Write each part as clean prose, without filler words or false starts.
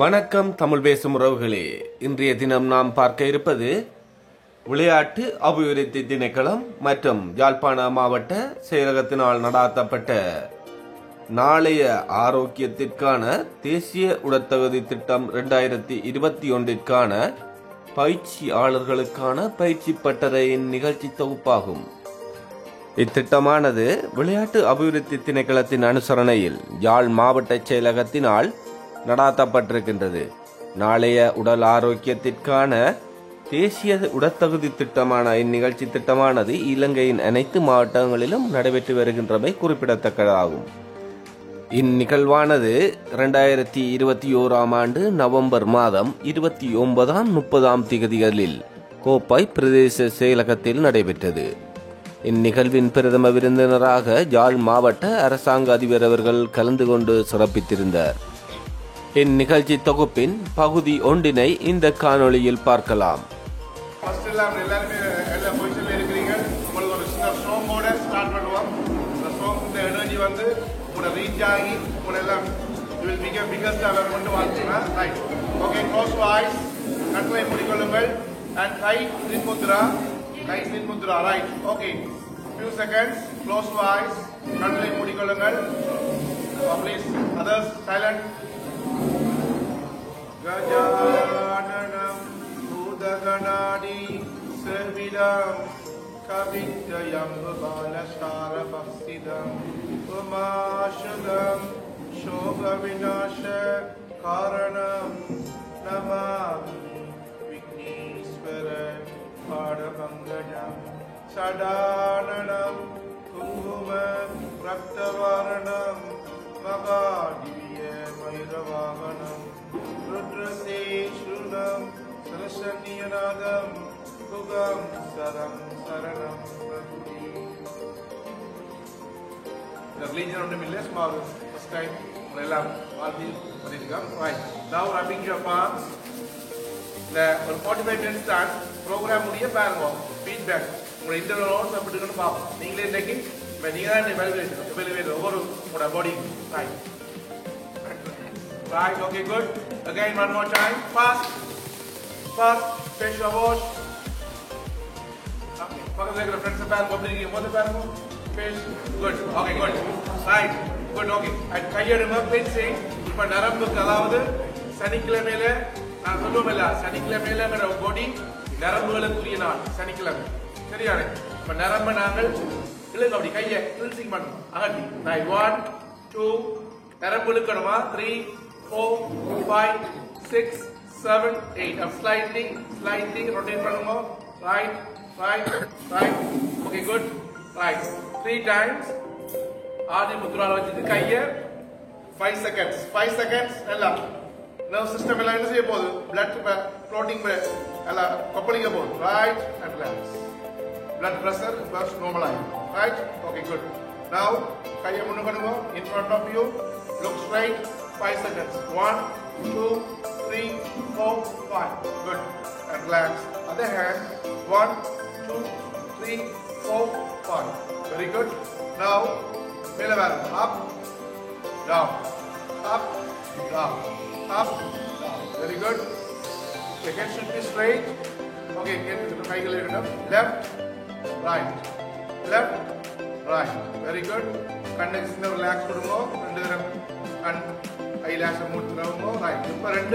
வணக்கம் தமிழ் பேசும் உறவுகளே. இன்றைய தினம் நாம் பார்க்க இருப்பது விளையாட்டு அபிவிருத்தி திணைக்களம் மற்றும் யாழ்ப்பாண மாவட்ட செயலகத்தினால் நடாத்தப்பட்ட நாளைய ஆரோக்கியத்திற்கான தேசிய உடற்தகுதி திட்டம் 2021ற்கான பயிற்சியாளர்களுக்கான பயிற்சி பட்டறையின் நிகழ்ச்சி தொகுப்பாகும். இத்திட்டமானது விளையாட்டு அபிவிருத்தி திணைக்களத்தின் அனுசரணையில் யாழ் மாவட்ட செயலகத்தினால் நடாத்தப்பட்டிருக்கின்றது. நாளைய உடல் ஆரோக்கியத்திற்கான தேசிய உடற்தகுதி திட்டமான இந்நிகழ்ச்சி திட்டமானது இலங்கையின் அனைத்து மாவட்டங்களிலும் நடைபெற்று வருகின்றமை குறிப்பிடத்தக்கதாகும். இந்நிகழ்வானது 2021 ஆண்டு நவம்பர் மாதம் 29, 30 திகதிகளில் கோப்பை பிரதேச செயலகத்தில் நடைபெற்றது. இந்நிகழ்வின் பிரதம விருந்தினராக யாழ் மாவட்ட அரசாங்க அதிபர் அவர்கள் கலந்து கொண்டு சிறப்பித்திருந்தார். இந்நிகழ்ச்சி தொகுப்பின் பகுதி ஒன்றினை இந்த காணொளியில் பார்க்கலாம். Gajananam Udaganadi Servilam Kavitayam Balasara Bhastidam Umashadam Shogavinasha Karanam Namam Vigneswara Padamangajam Sadananam Kunguma Raktavaranam Magadiviya Mairavaganam Rudraseshunam Sarasaniyanadam Kugam Saram Saranam Prati. The religion of the Milles Maru, first time, Nelam, Valdi, Padikam. Right. Now wrapping your palms. The 45 minutes start, program Mudia Pango, feedback. We're in the road, I'm putting on the pop. English taking, when you are evaluate over a body. Right. Right, okay, good. Again, one more time. Fast. Face your wash. Okay. Focus like the friends of Pango, bringing more the Pango. Face. Good. Okay, good. Right. Good, okay. And can you remember fencing? If a Narambu Kalavada, Sanikla Mele, Nanumela, Sanikla Mele, and a body, Naramula Kuriana, Sanikla. Seriane. But Naraman angle, Illy Kaya, Ilsing Man. Right, 1, 2, Narambulukanama, 3, 4, 5, 6, 7, 8. I'm slightly, rotate Panama. Right. Okay, good. Right. 3 times. Adi Mudra Kaya. 5 seconds. 5 seconds. Ella. Nerve system blood floating coupling about. Right and left. Blood pressure was normalized. Right? Okay, good. Now, Kaya Munukanamo in front of you. Look straight. 5 seconds. 1, 2, 3, 4, 5. Good. And relax. Other hand. 1, 2, 3, 4, 5. Very good. Now, up, down, up, down, up, down. Very good. The head should be straight. Okay, get to the triangle enough. Left, right. Very good. Connection relax. And eyelash move right. Right.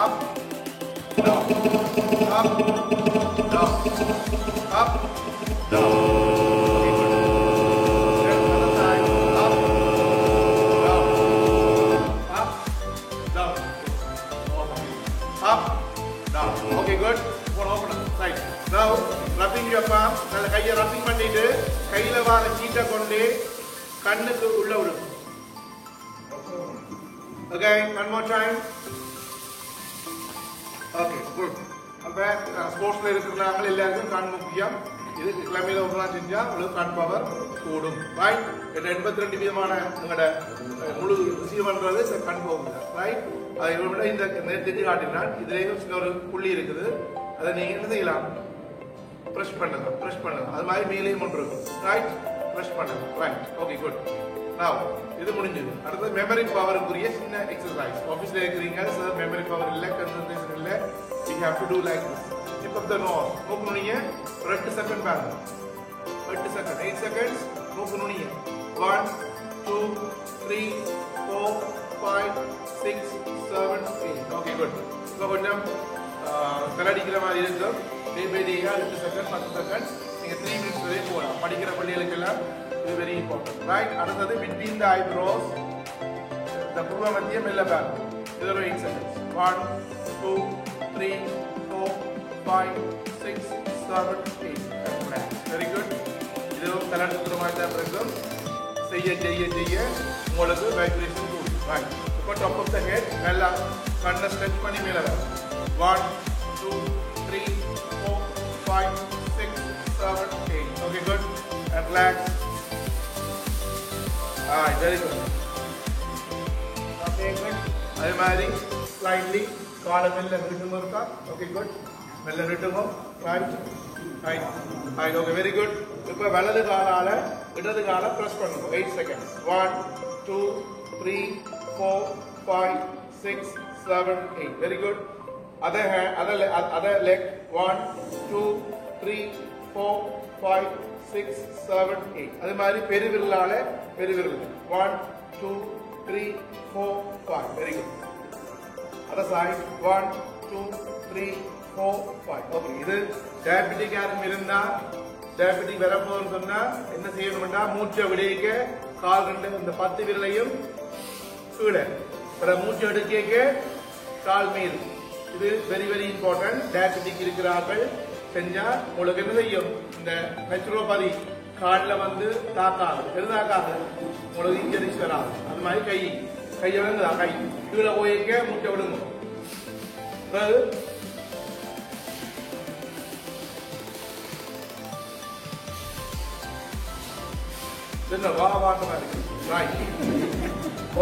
Up, down, up, down. Okay, good. Right. Now, rubbing your palm. Rubbing பண்ணிட்டு கையில வர சீட்டை கொண்டு கண்ணுக்கு உள்ள விடும். Again, one more time. Okay, good. அப்ப ஸ்போர்ட்ஸ்ல இருக்கிறவங்க எல்லாருக்கும் கண் முக்கியம். இது கிளம்பில ஒன்றா செஞ்சா உங்களுக்கு கண் பவர் கூடும். ரைட்? 82 விதமான உங்களோட முழு ரிசீவ் பண்றது கண் பவர். ரைட்? அதை விட இந்த நெத்தி காட்டினால் இதுலயும் சின்ன ஒரு புள்ளி இருக்குது. அதை நீங்க என்ன செய்யலாம்? பிரஷ் பண்ணலாம். அது மாதிரி மேலேயும் ஒன்று இருக்கும். ரைட்? பிரஷ் பண்ணலாம். ரைட்? Okay, good. Now, இது முடிஞ்சது. அடுத்து மெமரி பவருக்குரிய சின்ன எக்ஸசைஸ். ஆபீஸ்ல இருக்கிறீங்க, சார் மெமரி பவர் இல்ல, கன்சன்ட்ரேஷன் இல்ல. You have to do like this. Tip of the nose. மூக்கு நுனிய ஒரு 8 செகண்ட் பாருங்க. 8 செகண்ட், 8 seconds. மூக்கு நுனிய. 1, 2, 3, 4, 5, 6, 7, 8. Okay, good. இப்போ கொஞ்சம் கலடிக்கிற மாதிரி இருக்கும். டேபேடியா 8 செகண்ட், 10 செகண்ட். நீங்க 3 minutes வரை போகலாம். படிக்கிற பள்ளிகளுக்கெல்லாம் இது வெரி இம்பார்ட்டன்ட். ரைட். அடுத்தது between the eyebrows. இந்த புருவ மத்தியம் மெல்ல பாருங்க. இது ஒரு 8 seconds. 1, 2, 3, 4, 5, 6, 7, 8. Very good. இதுவும் கலடுக்கிற மாதிரி தான் இருக்கும். செய்ய செய்ய செய்ய உங்களுக்கு வைப்ரேஷன் கூடும். ரைட். இப்போ டாப் ஆஃப் த ஹெட் நல்லா கண்ணை ஸ்ட்ரெச் பண்ணி மேலே வரும். 1, 2, 3, 4, 5, 6, 7, 8. Okay, good. And relax. Very good. Okay, good. அதே மாதிரி slightly காலை மெல்ல விட்டுங்க இருக்கா. Okay, good. மெல்ல விட்டுங்க. Right. Right. Right. Okay, very good. இப்போ வலது காலால இடது காலை பிரஸ் பண்ணுங்க. 8 seconds. 1, 2, 3, 4, 5, 6, 7, 8. Very good. Other hand, other leg. 1, 2, 3, 4, 5, 6, 7, 8. அதே மாதிரி பெருவிரலால பெருவிரல். 1, 2, 3, 4, 5. Very good. Other side. 1, 2, 3, 4, 5. Okay. இது டயபெட்டிக் யாரும் இருந்தா டயபெட்டிக் வரப்போன்னு சொன்னா என்ன செய்யணும்னா மூச்சை விடைக்க கால் ரெண்டு இந்த 10 விரலையும் கீழே மூச்சு எடுக்க கால் மீது. இது வெரி வெரி இம்பார்ட்டன்ட். டயபெட்டிக் இருக்கிறார்கள் செஞ்சா உங்களுக்கு என்ன செய்யும், இந்த நெச்சுரோபதி காலில் வந்து தாக்காது, பெருதாக்காது, உங்களுக்கு இன்ஜரிஸ் வராது. அது மாதிரி கையை வந்து கை கீழே போயிருக்க மூச்சை விடுங்க. Right.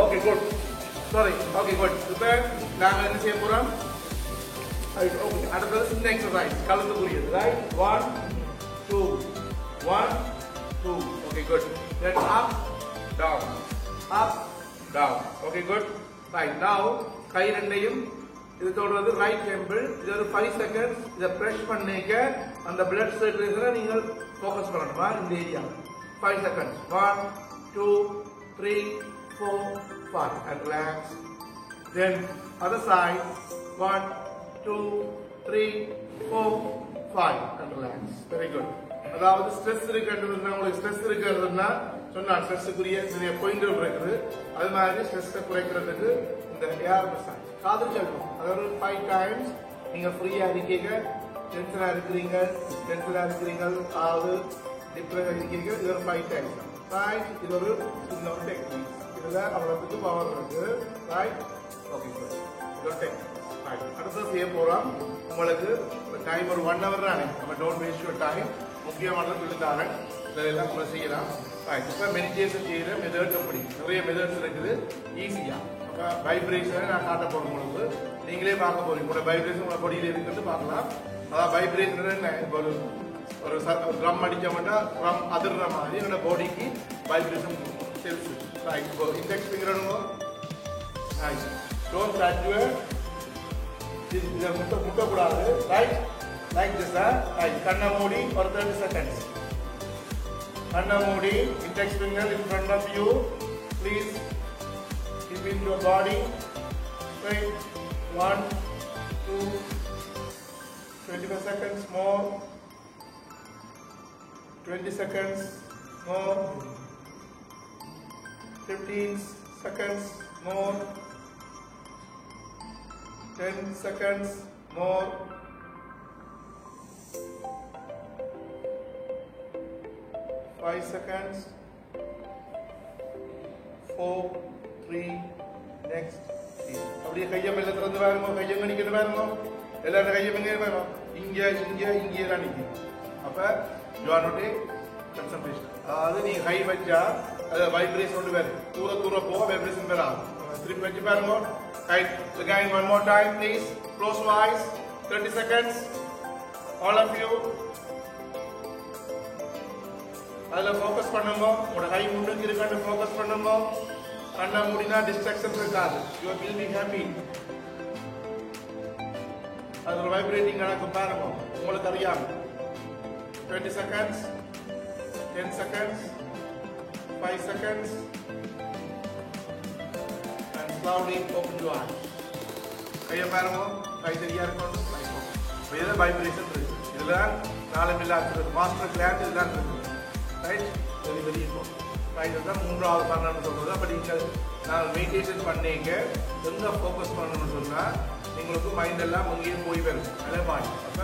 Okay, good. Sorry. Okay, good. இப்போ நாங்கள் என்ன செய்ய போறோம்? அடுத்தது சின்ன எக்ஸசைஸ் கலந்து புரியுது. Right. 1, 2, 1, 2. Okay, good. Then up, down, up, down. Okay, good. Right. Now கை ரெண்டையும் இது தொடர்ந்து ரைட் டெம்பிள். இது ஒரு 5 seconds. இதை பிரஷ் பண்ணிக்க அந்த பிளட் சர்க்குலேஷனை நீங்கள் ஃபோக்கஸ் பண்ணணுமா இந்த area. 5 seconds. 1, 2, 3, 4, 5. And relax. Then other side. 1, 2, 3, 4, 5. And relax. Very good. அதாவது ஸ்ட்ரெஸ் இருக்குன்றதுன்னா உங்களுக்கு ஸ்ட்ரெஸ் இருக்கிறதுனா சொன்னா ஸ்ட்ரெஸ்ஸுக்குரிய நிறைய பாயிண்டர் இருக்குது. அது மாதிரி ஸ்ட்ரெஸ்ஸை குறைக்கிறதுக்கு இந்த ஏர் மசாஜ் காது செல்வம் அதாவது 5 times நீங்க ஃப்ரீயா இருக்கீங்க, டென்ஷனா இருக்கிறீங்க, அதாவது டிப்ரெஷன் இருக்கீங்க. இது ஒரு 5 times. ரைட். இது ஒரு சின்ன டெக்னிக். இதுல அவ்வளவுக்கு பவர் இருக்கு. ரைட். Okay, good. இது ஒரு டெக்னிக். அடுத்தது செய்ய போறோம். உங்களுக்கு டைம் ஒரு 1 hour தானே, நம்ம டோன்ட் வேஸ்ட் யுவர் டைம். முக்கியமானது சொல்லித்தாரேன், இதெல்லாம் நம்ம செய்யலாம். இப்போ மெடிடேஷன் செய்யற மெத்தட் எப்படி நிறைய மெத்தட்ஸ் இருக்குது ஈஸியா. வைப்ரேஷனை நான் காட்ட போறேன் உங்களுக்கு, நீங்களே பார்க்க போறீங்க. உங்களோட வைப்ரேஷன் உங்களோட பொடியில் இருக்கிறது பார்க்கலாம். அதான் வைப்ரேஷன் என்ன, இப்போ ஒரு ட்ரம் அடிச்சோம்னா ட்ரம் அதிர்ற மாதிரி என்னோட பாடிக்கு வைப்ரேஷன் செல்ஸ். இப்போ index finger don't touch your இதை முட்டக்கூடாது. ரைட். Like this. ரைட். கண்ணை மூடி ஒரு 30 seconds. கண்ணை மூடி index finger in front of you. Please keep in your body. Right. 1, 2, 25 seconds more. 20 seconds more. 15 seconds more. 10 seconds more. 5 seconds. 4, 3, next. அப்படியே கையை மெல்ல திறந்து பாருங்க. கையை நிற்கிறது பாருங்க. எல்லாரும் கையை எங்கே பாருங்க. இங்கே தான் நிற்கும். அப்ப you are not a concentration. அதாவது நீ கை வச்சா அது வைப்ரேஷன் ஒன்று வேறு தூர போக வைப்ரேஷன் வேறு ஆகும். திருப்பி வச்சு பாருங்க. Right. Again, one more time, please. Close your eyes. 30 seconds. All of you. அதுல ஃபோக்கஸ் பண்ணுங்க. உங்களோட கை முன்னுக்கு இருக்கான்னு ஃபோக்கஸ் பண்ணுங்க. கண்ணை மூடினா டிஸ்ட்ராக்ஷன் இருக்காது. You will be happy. அது வைப்ரேட்டிங் கணக்கு பாருங்க உங்களுக்கு அறியாம. 20 seconds, 10 seconds, 5 seconds, and slowly open your eyes. கையை பாருங்க, கை சரியா இருக்கும். இதுதான் வைப்ரேஷன் இருக்கு. இதுதான் நாளமில்லாத மாஸ்டர் கிளாஸ் இதுதான் இருக்கு. Right, very very important. Right, இதுதான் மூன்றாவது பண்ணணும்னு சொல்றது. அப்ப நீங்கள் நான் மெடிடேஷன் பண்ணீங்க எங்க ஃபோக்கஸ் பண்ணணும்னு சொன்னா உங்களுக்கு மைண்ட் எல்லாம் அங்கேயும் போய் வரும். அதே மாதிரி அப்ப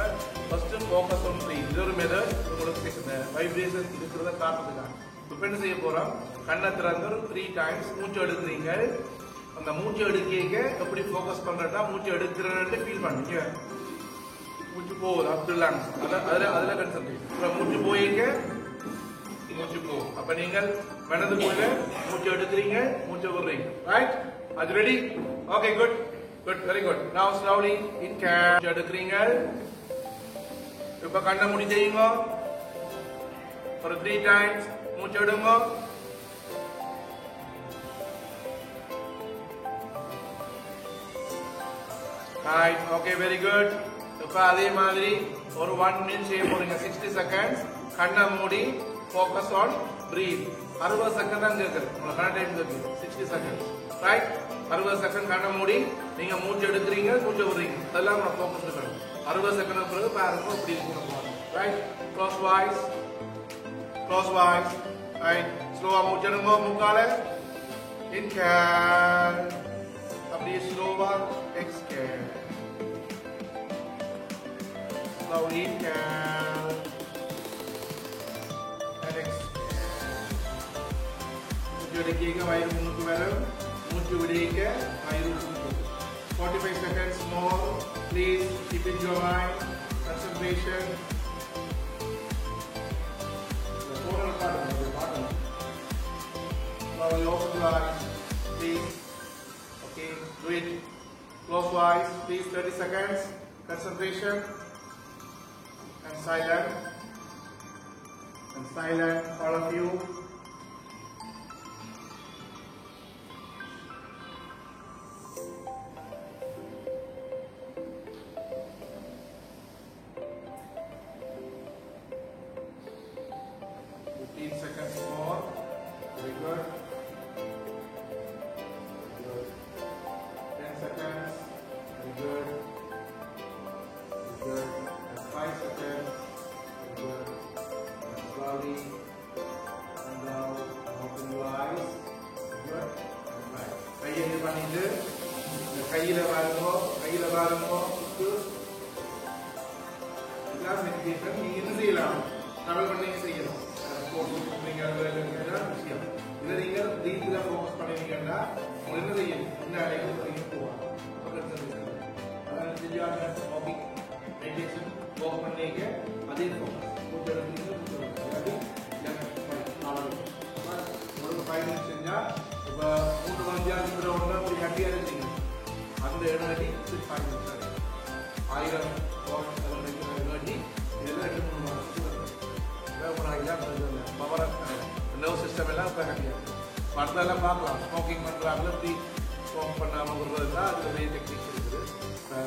ஃபர்ஸ்ட் ஃபோக்கஸ் ஆன் ப்ரீத். இது ஒரு மெத்தட் உங்களுக்கு இந்த வைப்ரேஷன் இருக்கிறத காட்டுறதுக்காக. இப்போ என்ன செய்ய போறோம், கண்ணை திறந்து ஒரு 3 times மூச்சு எடுக்கிறீங்க. அந்த மூச்சு எடுக்க எப்படி ஃபோக்கஸ் பண்றதா மூச்சு எடுக்கிறன்னு ஃபீல் பண்ணுங்க. மூச்சு போகுது அப்படிலாம் அதுல கன்சன்ட்ரேட். மூச்சு போயிங்க, மூச்சு போகும். அப்ப நீங்கள் மனதுக்குள்ள மூச்சு எடுக்கிறீங்க, மூச்சு விடுறீங்க. ரைட், அது ready? Okay, good good, very good. நவ ஸ்லோலி இன்ஹேல் எடுக்கிறீங்க. இப்ப கண்ணை மூடி செய்யுங்க. ஒரு 3 times மூச்சு எடுங்க. Right, okay, very good. இப்ப அதே மாதிரி ஒரு 1 minute செய்ய போறீங்க. 60 seconds கண்ணை மூடி focus on breathe. 60 செகண்ட் தான் கேக்குது. உங்களுக்கு கரெக்ட் டைம் கேக்குது. 60 seconds. ரைட், 60 செகண்ட் கண்ணை மூடி நீங்க மூச்சு எடுக்கிறீங்க, மூச்சு விடுறீங்க. அதெல்லாம் நம்ம ஃபோக்கஸ் இருக்கணும். 60 செகண்ட் பிறகு பாருங்க எப்படி இருக்கு. Right, close voice, close voice. Right, ஸ்லோவா மூச்சு எடுங்க. மூக்கால இன்ஹேல், அப்படியே ஸ்லோவா exhale. Slowly inhale and exhale. மூச்சு எடுக்க வயிறு முன்னுக்கு வரும், மூச்சு விடுக்க வயிறு முன்னுக்கு. 45 seconds more. Please keep in your mind concentration. The total pattern. Slowly open your eyes, please. Okay, do it. Close your eyes, please. 30 seconds. Concentration. And silent, all of you. Seconds more. Very good. 10 seconds. Very good. Very good. 5 seconds. Very good. And slowly and down. Open your eyes. Good. And right. கையை இது பண்ணிட்டு கையில பாருங்க. இதெல்லாம் meditation. நீங்க என்ன செய்யலாம், travel பண்ணி செய்யலாம். விஷயம் இதை நீங்க பிரீத்ல ஃபோக்கஸ் பண்ணிட்டீங்கன்னா உங்களுக்கு என்ன செய்யும், இந்த அலைகள் போவாங்க. மெடிடேஷன் ஒர்க் பண்ணிக்க அதே ஃபோக்கஸ் ஒரு 5 minutes செஞ்சா இப்போ 3 மணிக்கு ஒன்று ஒரு ஹாப்பியா இருந்தீங்க. அந்த எனர்ஜி 5 minutes 1000 எனர்ஜி இதெல்லாம் 2-3 மாதத்துக்கு பவர் நர்வ் சிஸ்டம் எல்லாம் இப்போ ஹாப்பியா இருக்கு. மற்றெல்லாம் பார்க்கலாம். ஸ்மோக்கிங் பண்றாங்க, எப்படி ஸ்மோக் பண்ணாமல் விடுறதுலாம் அது நிறைய டெக்னிக்ஸ் இருக்குது.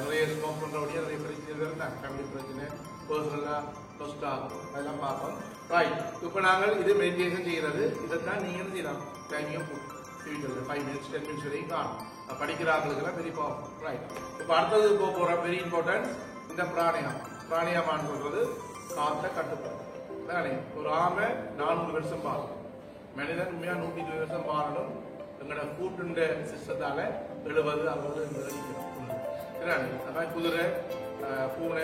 நிறைய ஸ்மோக் பண்றபடியே நிறைய பிரச்சனைகள் இருந்தாங்க. ஃபேமிலி பிரச்சனை, பர்சனலா ஃபர்ஸ்ட் ஆகும், அதெல்லாம் பார்ப்போம். ரைட், இப்போ நாங்கள் இது மெடிடேஷன் செய்யறது. இதைத்தான் நீங்க என்ன செய்யலாம், டைமையும் டிவிட்டர்ல 5 minutes 10 minutes வரைக்கும் காணும். படிக்கிற ஆளுக்கெல்லாம் வெரி பவர்ஃபுல். ரைட், இப்போ அடுத்தது போற வெரி இம்பார்ட்டன்ட் இந்த பிராணியாமான்னு சொல்றது காற்றை கட்டுப்பாடு. ஒரு ஆமை 400 வருஷம் வாழும். மனிதன் உண்மையா 120 வருஷம் வாழணும். எங்களோட கூட்டுண்ட சிஸ்டத்தால 70, 60 குதிரை, பூனை,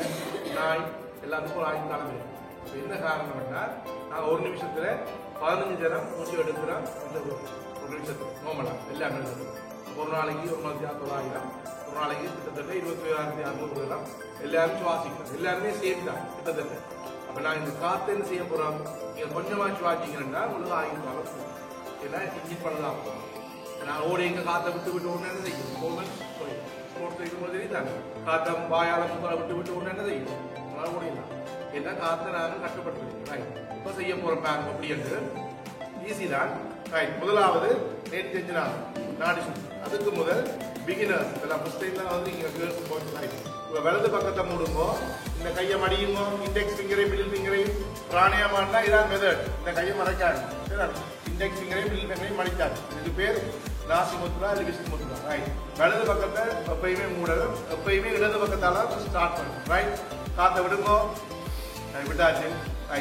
நாய் எல்லாத்துக்கும் ஆயுள் இருக்கு. என்ன காரணம்னா நாங்கள் ஒரு நிமிஷத்துல 15 தரம் மூச்சு எடுக்கிறோம். ஒரு நிமிஷத்துக்கு நோமலா எல்லாமே ஒரு நாளைக்கு 1,900,000, ஒரு நாளைக்கு கிட்டத்தட்ட 27,600 எல்லாரும் சுவாசிக்கிறோம். எல்லாருமே சேம் தான் கிட்டத்தட்ட. அப்ப நான் இந்த காத்து என்ன செய்ய போறோம், நீங்க கொஞ்சமா சுவாசிக்கிறேன்னா உங்களுக்கு ஆயுள் காலம் ஏன்னா இன்ஜின் பண்ணலாம். நான் ஓடி எங்க காத்தை விட்டு ஒண்ணு என்ன செய்யும், ஸ்போர்ட்ஸ் இருக்கும்போது தெரியுதாங்க காத்தம் வாயால முக்கால விட்டு ஒண்ணு என்ன செய்யும், ஓடிடலாம். ஏன்னா காத்த நாங்கள் கட்டுப்படுத்துறோம். ரைட், இப்போ செய்ய போற பேங்க் அப்படி என்று ஈஸி தான். ரைட், முதலாவது நேற்று செஞ்சினாங்க நாடி சுற்று. அதுக்கு முதல் பிகினர்ஸ் எல்லாம் ஃபர்ஸ்ட் டைம் தான் வந்து இங்கே கேர்ள்ஸ் போட்டு. ரைட், இப்போ வலது பக்கத்தை மூடுங்கோ, இந்த கையை மடியுங்கோ, இண்டெக்ஸ் ஃபிங்கரையும் மிடில் ஃபிங்கரையும் பிராணாயாமம்னா இதான் மெத்தட். இந்த கையை மறைக்காது, இண்டெக்ஸ் ஃபிங்கரையும் மிடில் ஃபிங்கரையும் மடிக்காது. இதுக்கு பேர் நாசி முத்ரா இல்லை விஷ்ணு முத்ரா. ரைட், வலது பக்கத்தை எப்பயுமே மூடலும், எப்பயுமே இடது பக்கத்தால ஸ்டார்ட் பண்ணணும். ரைட், காத்த விடுங்கோ, விட்டாச்சு.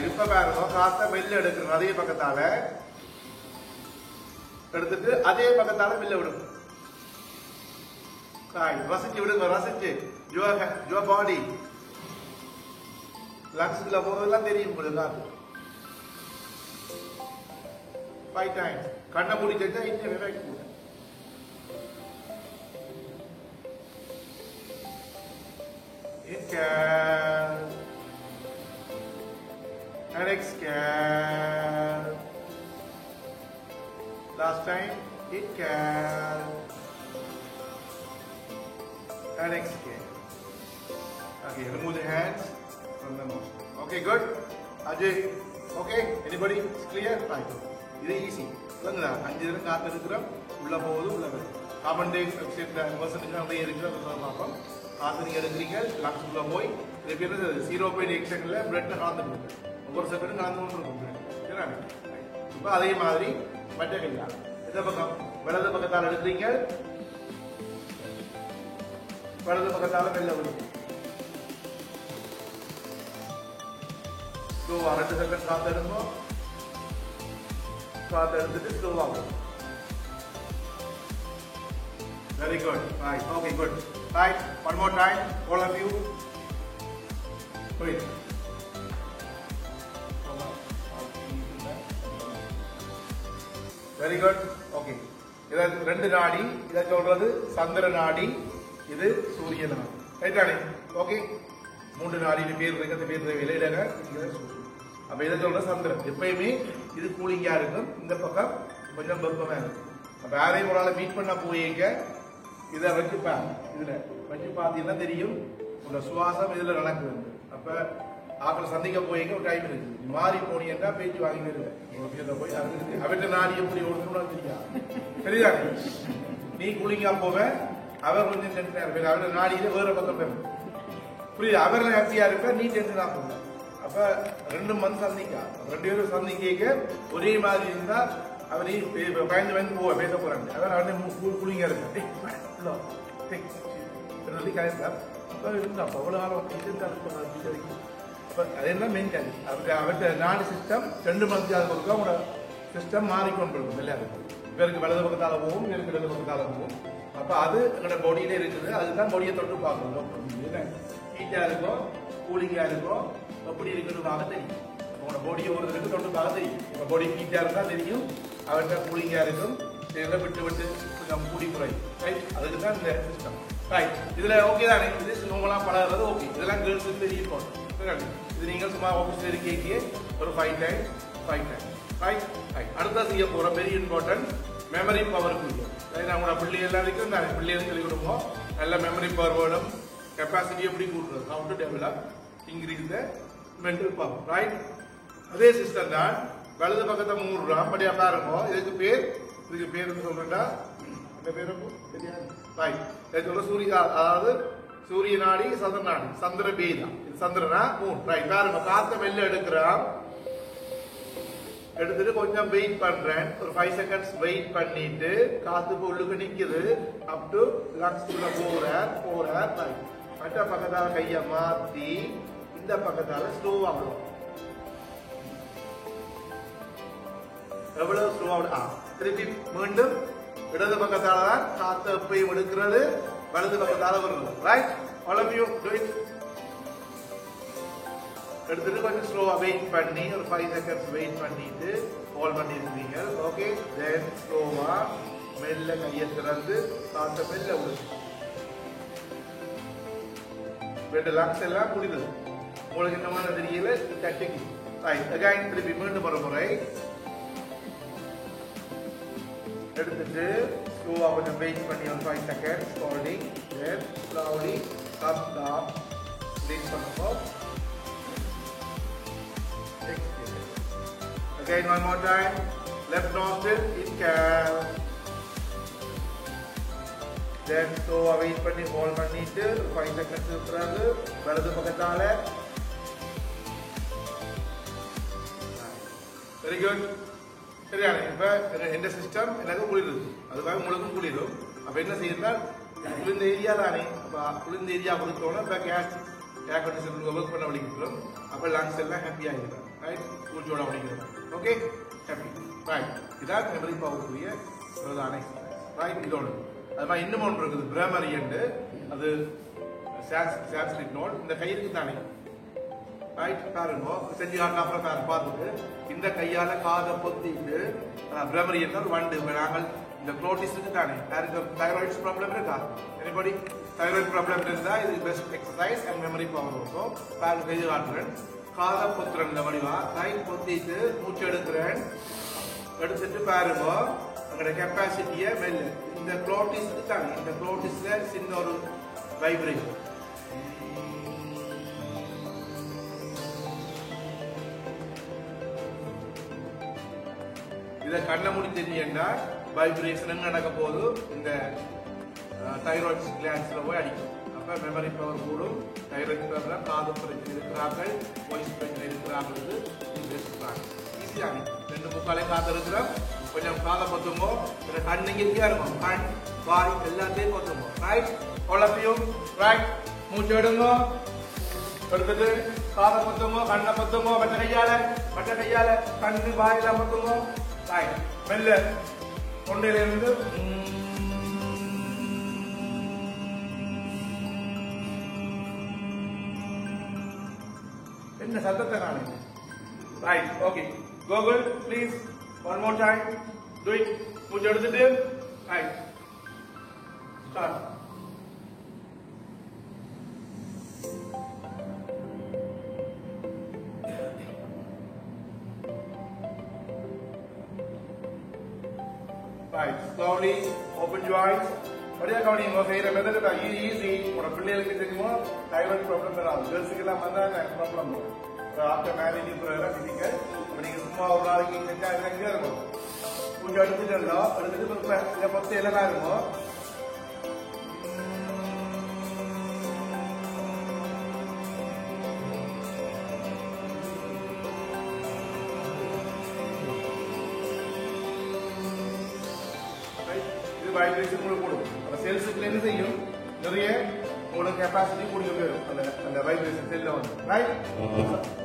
இப்ப பாருங்க, காத்த வெளில எடுக்கணும். அதே பக்கத்தால எடுத்துட்டு அதே பக்கத்தால வெளில விடும். ரசிச்சு விடுங்க, ரசிச்சு. யுவர் பாடி லங்ஸ்ல போறதெல்லாம் தெரியும் உங்களுக்கு. காத்து 5 times. கண்ணை மூடி செஞ்சா இன்னும் விவேக் கூட. Inhale and exhale. Last time. Inhale and exhale. Okay, remove the hands from the mouth. Okay, good. Ajay, okay? Anybody? It's clear? Right. இது ஈஸி. சொல்லுங்களா, 5 தடவை காத்து இருக்கிறோம், உள்ள போகுது, உள்ள வருது. கார்பன் டை ஆக்சைடு அப்படியே இருக்கிற பார்ப்போம். காத்து நீங்க எடுக்கிறீங்க, லங்ஸ் உள்ள போய் இது பேர் 0.8 செகண்ட்ல பிளட்ல கலந்துட்டு ஒவ்வொரு செகண்டும் கலந்து கொண்டு இருக்கும். இப்போ அதே மாதிரி மற்ற கையா இந்த பக்கம் வலது பக்கத்தால் எடுக்கிறீங்க, வலது பக்கத்தால வெளில விடும். ஸ்லோவா 2 செகண்ட் காத்து எடுங்க, காத்து எடுத்துட்டு ஸ்லோவா வரும். Very good. Right. Okay, good. Right. One more time. All of you. Wait. Very good. Okay. இது 2 நாடி. இத சொல்றது சந்திர நாடி. இது சூரிய நாடி. ரைட் ஆனே? ஓகே. 3 நாடியின் பேர் இருக்கு. அந்த பேர் வெளியிடங்க. அப்ப இத சொல்ற சந்திரன். எப்பயுமே இது கூலிங்கா இருக்கும். இந்த பக்கம் கொஞ்சம் வெப்பமா இருக்கும். அப்ப யாரையும் ஒரு ஆளை மீட் பண்ண போயீங்க, இதை வச்சு இதுல வச்சு பார்த்தீங்கன்னா தெரியும் உங்க சுவாசம் இதுல நடக்குது. அப்ப ஆக்களை சந்திக்க போயீங்க, ஒரு டைம் இருக்கு. மாறி போனீங்கன்னா பேச்சு வாங்கிட்டு இருக்க போய் அவர்கிட்ட நாடி எப்படி ஓடணும் தெரியா. நீ கூலிங்கா போவ, அவர் கொஞ்சம் டென்ஷனா இருப்பாரு. அவரோட நாடியில வேற பக்கம் போய் புரியுது. அவர்ல ஹாப்பியா இருப்ப, நீ டென்ஷனா போவ. அப்ப 2 மந்த் சந்திக்கா, 2 பேரும் சந்திக்க ஒரே மாதிரி இருந்தா அவரே பயந்து பயந்து போவ பேச போறாங்க. அதான் அவனே கூலிங்கா இருக்கு. அவ்வளவு அதெல்லாம் மெயின்டைன். அவர்கிட்ட நாடு சிஸ்டம் 2 மந்த் கொடுக்க அவங்களோட சிஸ்டம் மாறிக்கொண்டிருக்கும். எல்லாருக்கும் இவருக்கு வலது பக்கத்தால போகும், இவருக்கு இடது பக்கத்தால போகும். அப்ப அது எங்களோட பாடியில இருக்குது. அதுதான் பாடியை தொட்டு பார்க்கணும். ஹீட்டா இருக்கும், கூலிங்கா இருக்கும், எப்படி இருக்குன்னு பார்க்க தெரியும். உங்களோட பாடியை ஒருத்தருக்கு தொட்டு பார்க்க தெரியும். உங்க பாடி ஹீட்டா இருந்தா தெரியும், அவர்கிட்ட கூலிங்கா இருக்கும். விட்டு விட்டு கொஞ்சம் கூடி குறையும். ரைட், அதுக்கு தான் இந்த சிஸ்டம். ரைட், இதுல ஓகே தானே? இது நோமலா பழகிறது ஓகே. இதெல்லாம் கேர்ள்ஸுக்கு தெரியும். இது நீங்க சும்மா ஆஃபீஸ்ல இருக்கீங்க ஒரு 5 times. ரைட், அடுத்த செய்ய போற வெரி இம்பார்ட்டன்ட் மெமரி பவர் குறிக்கும். நம்மளோட பிள்ளை எல்லாருக்கும் தான் பிள்ளைகளும் சொல்லி கொடுப்போம். நல்ல மெமரி பவர் வேணும். கெப்பாசிட்டி எப்படி கூட்டுறது, how to develop increase the mental power. Right, அதே சிஸ்டம் தான். வலது பக்கத்தை மூடுறோம், படியா பாருங்க. இதுக்கு பேர் சொல்றா, இந்த பேரும் ரைட். சொல்ற சூரிய, அதாவது சூரிய நாடி, சந்திர நாடி, சந்திர பேதா. சந்திரனா மூணு. ரைட், பாருங்க. காத்த வெளில எடுக்கிறோம், எடுத்துட்டு கொஞ்சம் வெயிட் பண்றேன். ஒரு 5 செகண்ட்ஸ் வெயிட் பண்ணிட்டு காத்துக்கு உள்ளுக்கு நிக்குது. அப் டு லங்ஸ் உள்ள போறார். ரைட், மற்ற பக்கத்தால கைய மாத்தி இந்த பக்கத்தால ஸ்லோவா வரும். எவ்வளவு ஸ்லோவா? திருப்பி மீண்டும் இடது பக்கத்தால தான் காத்த எப்பயும் எடுக்கிறது, வலது பக்கத்தால வருது. Right, all of you do it. எடுத்துட்டு கொஞ்சம் ஸ்லோவா வெயிட் பண்ணி ஒரு 5 செகண்ட்ஸ் வெயிட் பண்ணிட்டு ஹோல்ட் பண்ணிருக்கீங்க. ஓகே, தென் ஸ்லோவா மெல்ல கையை திறந்து காத்த மெல்ல விடுங்க. ரெண்டு லங்ஸ் எல்லாம் குடிக்குது. உங்களுக்கு என்னமான தெரியல, தட்டிக்கு. ரைட், அகைன் திருப்பி மீண்டும் ஒரு முறை எடுத்துட்டு ஸ்லோவா கொஞ்சம் வெயிட் பண்ணி ஒரு 5 seconds holding, then slowly up down release பண்ணுங்க. Again, one more time. Left nostril, inhale. Then so wait பண்ணி hold பண்ணிட்டு 5 seconds பிறகு வலது பக்கத்தால. Very good. சரியான இப்ப இந்த சிஸ்டம் எனக்கு குளிருது அதுக்காக முழுக்கும் குளிரும் அப்ப என்ன செய்யணும்னா குளிர்ந்த ஏரியா தானே அப்ப குளிர்ந்த ஏரியா கொடுத்தோன்னா இப்ப கேஸ் ஏர் கண்டிஷன் ஒர்க் பண்ண வலிக்கிறோம் அப்ப லங்ஸ் எல்லாம் ஹாப்பி ஆகிடும் ரைட் கூச்சோட வலிக்கிறோம் ஓகே ஹாப்பி ரைட் இதான் மெமரி பவருக்குரிய பிரதான ரைட் இதோடு அது மாதிரி இன்னும் ஒன்று இருக்குது பிரைமரி என்று அது சான்ஸ்கிரிட் நோட் இந்த கையிற்கு தானே ரைட் பாருங்க செஞ்சு காட்டின அப்புறம் பார்த்துட்டு இந்த கையால காதை பொத்திட்டு பிரைமரி என்றால் வண்டு நாங்கள் இந்த குளோட்டிஸுக்கு தானே யாருக்கு தைராய்ட்ஸ் ப்ராப்ளம் இருக்கா எனிபடி தைராய்டு ப்ராப்ளம் இருந்தா இது best exercise and memory power இருக்கும் பாருங்க செஞ்சு காட்டுறேன் காதை பொத்துறேன் இந்த வடிவா ரைட் பொத்திட்டு மூச்சு எடுக்கிறேன் எடுத்துட்டு பாருங்க உங்களோட கெப்பாசிட்டியை மெல்ல இந்த குளோட்டிஸுக்கு தானே இந்த குளோட்டிஸ்ல சின்ன ஒரு வைப்ரேஷன் இதை கண்ணை மூடி தெரிஞ்சா வைப்ரேஷன் நடக்க போது இந்த தைராய்டு கிளான்ஸ்ல போய் அடிக்கும் அப்ப மெமரி பவர் கூடும் தைராய்டு ப்ராப்ளம் காது பிரச்சனை இருக்கிறார்கள் வாய்ஸ் பிரச்சனை இருக்கிறார்களுக்கு ஈஸியாக 2 முக்காலே காத்து இருக்கிறோம் கொஞ்சம் காதை பொத்துமோ கண் இங்கே இருக்கும் கண் வாய் எல்லாத்தையும் பொத்துமோ ரைட் குழப்பையும் ரைட் மூச்சு எடுங்க எடுத்துட்டு காதை பொத்துமோ கண்ணை பொத்துமோ மற்ற கையால கண்ணு வாயெல்லாம் பொத்துமோ ரைட் மெல்ல தொண்டையிலிருந்து என்ன சத்தத்தை காணுங்க right okay Google please one more time to it மூச்சு எடுத்துட்டு right start Right, slowly open your eyes. What are you going to method is easy. What a பிள்ளைகளுக்கு தெரியுமோ தைராய்டு ப்ராப்ளம் வராது கேர்ள்ஸுக்கு எல்லாம் வந்தா ப்ராப்ளம் வரும் ஆஃப்டர் மேரேஜ் பிசிக்கல் நீங்க சும்மா ஒரு நாளைக்கு செஞ்சா எங்கே இருக்கும் கொஞ்சம் எடுத்துட்டு இதை பத்தி எல்லாம் இருக்கும் வைப்ரேஷன் கூட கூடும் அந்த செல்ஸுக்குள்ள என்ன செய்யும் நிறைய உங்களோட கெப்பாசிட்டி கூடிய போயிடும் அந்த வைப்ரேஷன் செல்ல வந்து ரைட்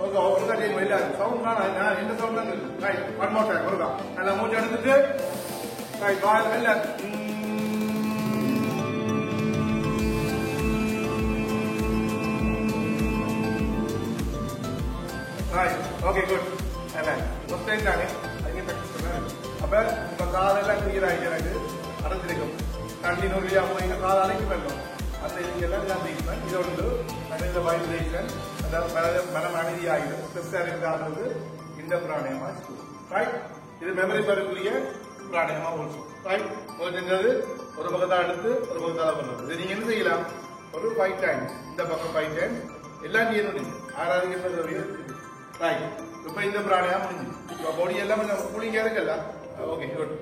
ஓகே ஒருக்கா டைம் இல்ல சவுண்ட் நான் எந்த சவுண்ட் தான் ரைட் ஒன் மோர் டைம் ஒருக்கா நல்லா மூச்சு எடுத்துட்டு ரைட் வாய் மெல்ல right okay good first time தானே அதுக்கு ப்ராக்டிஸ் பண்ணேன் அப்ப உங்க காதெல்லாம் கிளியர் ஆகிட்டு எனக்கு அடைஞ்சிருக்கும் கண்டினியூ வழியா போய் காது அடைக்கு வேண்டும் அந்த இதுக்கெல்லாம் நான் ட்ரீட்மெண்ட் இது ஒன்று இந்த வைப்ரேஷன் அந்த மனம் அமைதியாகிடும் ஸ்ட்ரெஸ்ஸாக இருந்தாலும் இந்த பிராணயமா ரைட் இது மெமரி பருக்குரிய பிராணயமா ஓல்சோ ரைட் கொஞ்சது ஒரு பக்கத்தை அடுத்து ஒரு பக்கத்தால பண்ணுறது இது நீங்க என்ன செய்யலாம் ஒரு 5 டைம்ஸ் இந்த பக்கம் 5 டைம்ஸ் எல்லாம் நீரும் ஆறாவது ரைட் இப்ப இந்த பிராணயா முடிஞ்சு பாடி எல்லாம் கொஞ்சம் கூலிங்கா இருக்குல்ல ஓகே குட்